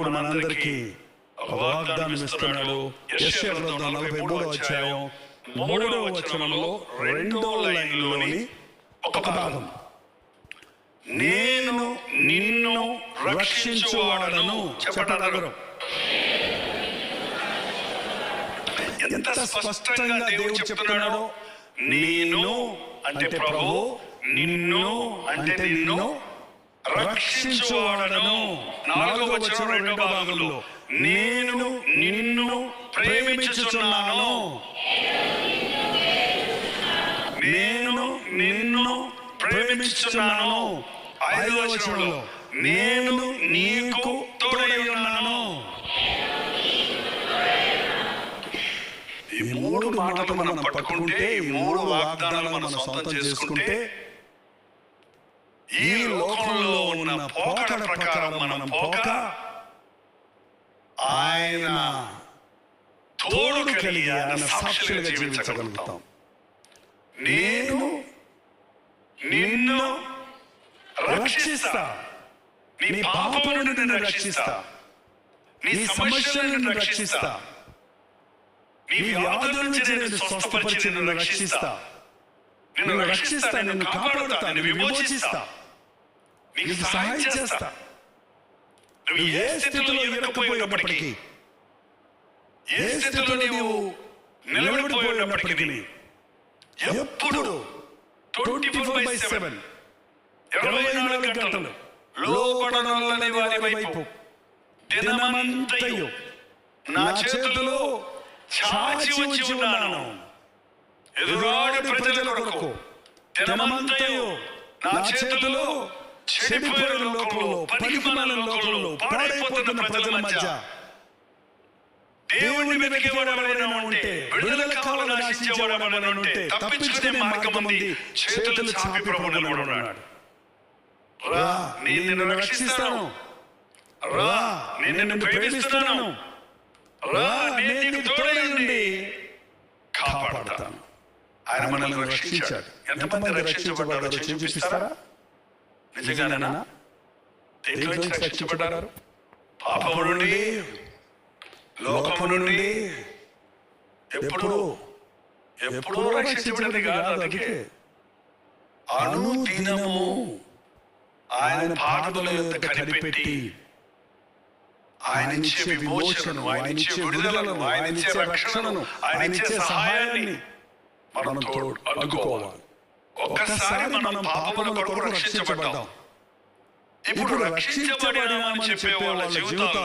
మనందరికీ వాగ్దానం ఇస్తున్నాడు. యెషయా గ్రంథం 43వ అధ్యాయం 3వ వచనంలో 2వ లైన్లోని ఒక భాగం, నేను నిన్ను రక్షించువాడను. చెప్పగలరు ఎంత స్పష్టంగా దేవుడు చెప్తున్నాడో. నేను అంటే ప్రభు, నిన్ను అంటే నిన్ను రక్షించువాడను. 4వ వచనం 2వ భాగంలో, నేను నిన్ను ప్రేమించుచున్నాను. నేను నిన్ను ప్రేమించుచున్నాను. 5వ వచనంలో, నేను నీకు తోడై ఉన్నాను. ఈ 3 మాటలు మనం పట్టుకుంటే, ఈ 3 వాగ్దానాలు మనం సొంతం చేసుకుంటే, ఈ లోకంలో ఉన్న పోకడ ప్రకారం మనం పోక ఆయన తోడు కలిగి ఆయన సాక్షులుగా జీవించగలుగుతాం. నేను నిన్ను రక్షిస్తా, నీ పాపం నుండి నిన్ను రక్షిస్తా, నీ సమస్యల నుండి రక్షిస్తా, నీ వ్యాధుల నుంచి నేను స్వస్థపరిచి నిన్ను రక్షిస్తా, నిన్ను రక్షిస్తా, నిన్ను కాపాడుతా, నిన్ను విమోచిస్తా, నీకు సహాయం చేస్తా. నువ్వు ఏ స్థితిలో ఇరుక్కుపోయినప్పటికీ, ఏ స్థితిలో నీవు నిలబడిపోయినప్పటికీ, ఎప్పుడు 24/7 24 గంటలు లోబడనొల్లని వారి వైపు దినమంతయు నా చేతిలో చాచి ఉంచి ఉన్నాను. ఎదురాడి ప్రజల కొరకు దినమంతయు నా చేతిలో చెడిపోయిన లోకంలో, పనికిమాలిన లోకంలో, పాడైపోతున్న ప్రజల మధ్య దేవుని వెతికేవాడు ఎవరైనా ఉంటే, విడుదల కావాలని ఆశించేవాడు ఎవరైనా ఉంటే, తప్పించుకునే మార్గం ఉంది. చేతులు చాపి ప్రభువు నిలబడున్నాడు. రా, నేను నిన్ను రక్షిస్తాను. రా, నేను నిన్ను ప్రేమిస్తున్నాను. రా, నేను నీకు తోడై ఉండి కాపాడతాను. ఆయన మనల్ని రక్షించాడు. ఎంతమంది రక్షించబడ్డారో చూపిస్తారా? నిజంగానేనా? దేంట్లో నుంచి రక్షించబడ్డారు? పాపము నుండి, లోకము నుండి. ఎప్పుడో రక్షించబడింది కాదు. అందుకే అనుదినము ఆయన పాదముల యొద్ద కనిపెట్టి ఆయన ఇచ్చే విమోచనను, ఆయన ఇచ్చే విడుదలను, ఆయన ఇచ్చే రక్షణను, ఆయన ఇచ్చే సహాయాన్ని మనం అందుకోవాలి. ఒక్కసారి మనం పాపముల కొరకు రక్షించబడ్డాం. ఇప్పుడు రక్షించబడినామని చెప్పే వాళ్ళ జీవితాలు